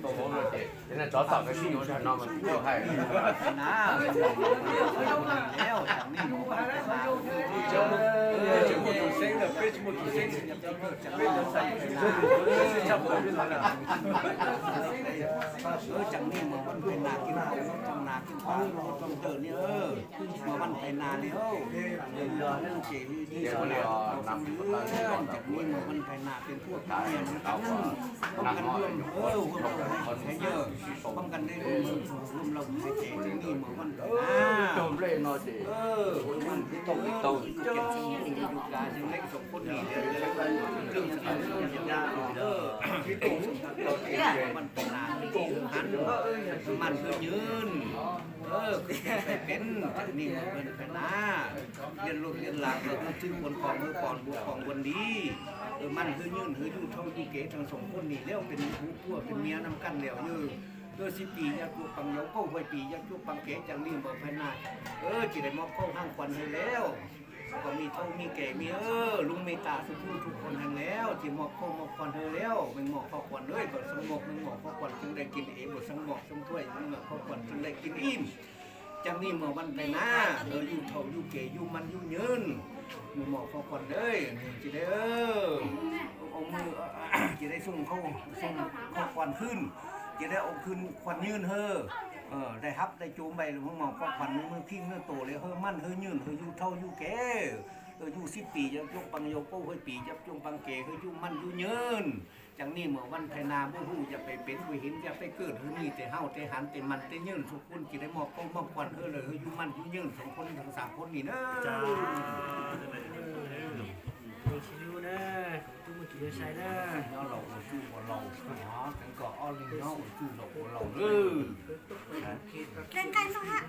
多红了些，现在早早个新油产那么厉害。นะแล้วจากนี้หนูไปนะจากนี้เมื่อวันเป็นนากินข้าวจังนากินปลาต้องเดินเนี่ยเมื่อวันเป็นนาเนี่ยเดินเรือนั่งเจ๋ที่สนามเราทำเรื่องจากนี้เมื่อวันเป็นนาเป็นพวกการเรียนกันป้องกันร่วมคนให้เยอะป้องกันได้ร่วมเราให้เจ๋ที่นี่เมื่อวันเป็นนา Trộm lên nó chỉ มันตกตกเจ้าอยู่การจึงเล็กสมคนดีเรื่องยาเด้อที่ตกมันเป็นนานหันมันคือยืนเป็นนี่มันเป็นนาเรียนลูกเรียนหลังเราต้องชื่อคนของมือก่อนบุของวันดีมันคือยืนคืออยู่เท่าอยู่เก๋ทั้งสองคนนี่แล้วเป็นผู้พัวเป็นเมียน้ำกันแล้วยืน10 ปียักษ์ปังเยาก็ไว้ปียักษ์ปังเก๋จังนี่บอกภายในจีได้มอบเข้าห้างควันให้แล้วก็มีเท่ามีแก่มีลุงเมตตาทุกคนให้แล้วจีมอบเข้ามอบควันให้แล้วมันหมอกเข้าควันเลยก็สงบมันหมอกเข้าควันจึงได้กินเองบทสงบสงถ้วยมันหมอกเข้าควันจึงได้กินอิ่มจังนี่เมื่อวันไปนะอยู่เท่าอยู่แก่อยู่มันอยู่ยืนมันหมอกเข้าควันเลยจีได้เอามือจีได้ส่งเข้าควันขึ้นจะได้เอาคืนควันยืนได้ฮับได้จูมไปหรือมองก็ควันมือพิ้งเนื้อโตเลยมั่นยืนอยู่เท่าอยู่แก่อยู่10 ปีจะยกปังโยโก้ปีจะจงปังเก๋อยู่มั่นอยู่ยืนจังนี่เมื่อวันไทนาผู้ผู้จะไปเป็นผู้เห็นจะไปเกิดนี่แต่เฮาแต่หันแต่มันแต่ยืนทุกคนจะได้มอบก็มอบควันเลยอยู่มั่นอยู่ยืน2 คนทั้ง3 คนนี่นะจ้าชิวนะตู้มือกี่ใช้นะเราจู้เราหากันก็อ้อลิงเนาะจู้เราเล่นไก่ต้องฮะ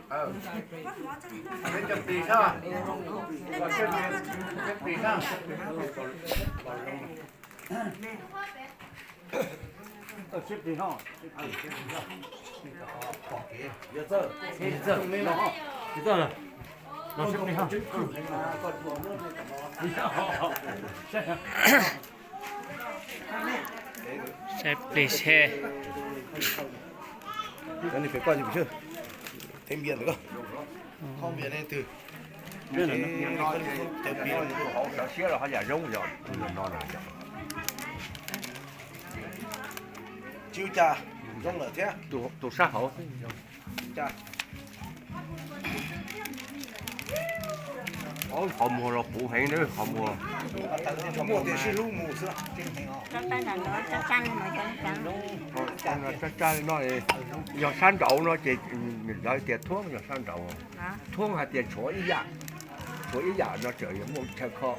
วัดหัวจะได้ Cái chậm tì sao à? เล่นไก่เราจะ Chậm tì sao? xếp thì họ Giờ giờ, giờ mới nó. bây giờ nó xếp thì họ Xếp lì xe. cái này phải qua gì chưa thêm biển nữa cơ không biển này từ Cái nó chậm tì nó hậu sợ xía là họ giả rung rồi. Nó là chiêu trà rong ở thế tụ sát hậu. trà Ôi, họ mua là phụ hiện nữa, họ mua. mua thì xin lưu mù xưa cho tay là nó cho chăn mà cho chăn Cái nói giờ san đậu nó chỉ đợi tiền thuốc giờ san đậu. Thuốc là tiền chỗ ý dạ nó trời một theo kho.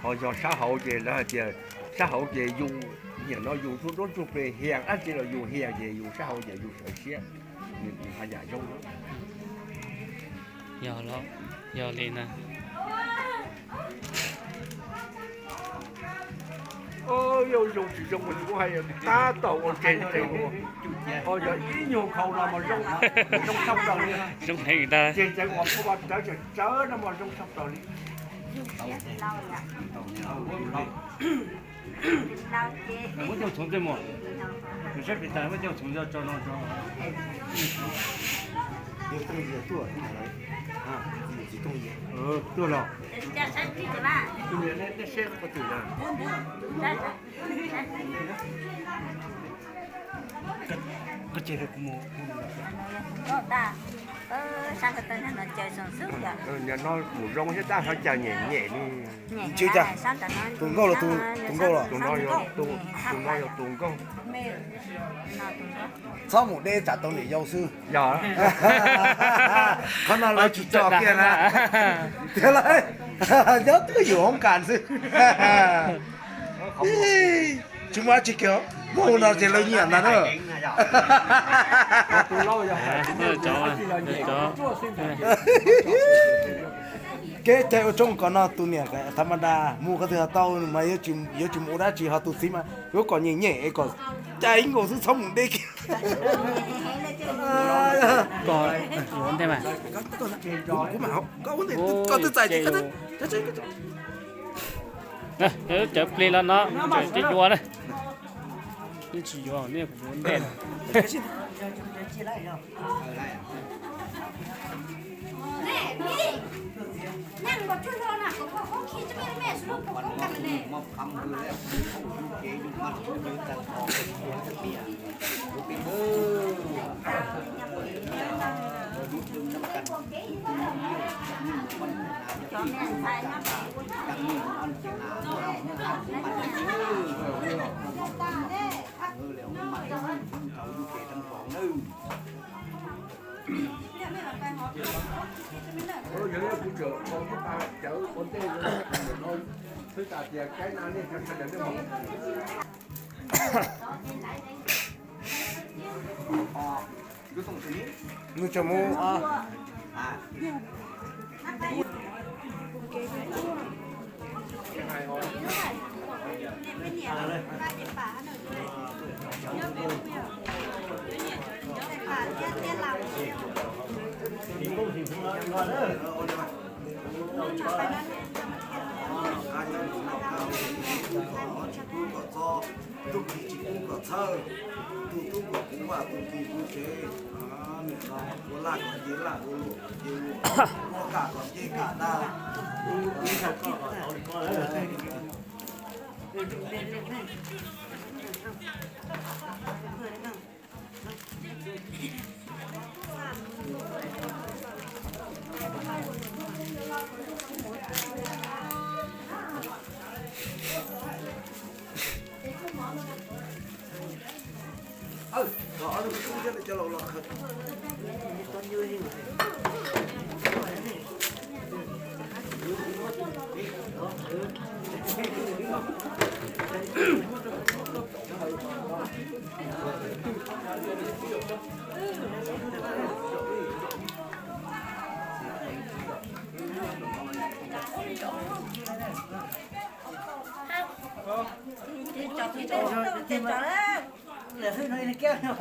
Họ giờ xã hội gì là tiền xã hội gì dùng nhiều nó dùng thuốc đốt thuốc về hiền ăn chỉ là dùng hiền gì dùng xã hội gì dùng sợi xía mình phải giải rung đó. Giờ lo, giờ lên nè. Ôi dùng chỉ dùng mình cũng hay ta tàu còn trên ôi giờ ý nhiều khẩu nào mà rong xong rồi đi Đúng hay người ta. trên chạy ngọt của bạn chớ nó mà rong xong rồi đi lâu mới cho chúng tôi một tôi xếp thì mới cho chúng cho nó cho nhiều công việc tuổi chỉ công việc tôi rồi cho ăn đi cho ba tôi nhớ nó xếp có từ nào có chơi được một ta sang cái tên nó chơi sản xuất rồi nhà nó ngủ rong hết ta phải chờ nhẹ nhẹ đi chiêu trà tuần câu là tuần câu là tụi nó vô tuần con sau một đêm trả tàu để giáo sư giờ con nào là chủ trò kia nè thế lại nhớ cứ hiểu không cản gì chúng ta chỉ kiểu mua nào thì lấy nhiệt là nữa tụi lâu rồi Chó. cái chạy trong con nó tụi nhẹ cái thầm đa mua cái thứ tao mà yếu chim mua đã chỉ họ tụi xí mà nếu còn nhẹ nhẹ còn chạy ngồi xuống sông đi Coi, muốn thế mà. cũng bảo có vấn đề có tôi chạy cái đấy Nè, nếu chụp lên nó, chụp chua đây. 你只要那不那。นั่งบนชุดนอนอ่ะเขาคิดจะไม่แม่สรุปผมก็กันเลย มอบคำคือแล้วเก๋อยู่มันยืนแต่ทองเป็นหัวจะเปียดูปีเออดูดึงน้ำกันมัน ตอนนี้ใส่น้ำ ยังมีมันเสียงมันแล้วมันเขาดูเก๋ทั้งสองนึง những cái khu chợ con chúng ta chở con tê rồi thôi thứ ta thì cái nào đi theo định cái một cứ tổng sốนี้ nu cho mu à ทุกทีกูก็เธอทุกก็กูว่าทุกทีกูเจเนี่ยเราโบราณก่อนเยล่ะโบลูเยลูโบกาก่อนเยกาได้นี่เขาก็เอาดีกว่าđó nó cũng rất là cho lâu lắm Để hơi nơi kéo rồi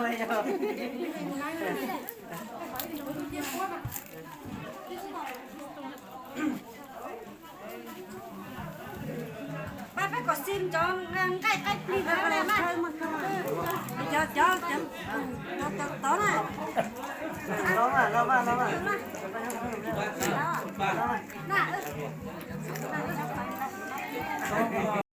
ba phải có sim cho cái đi vào đây mà cho đó này đó mà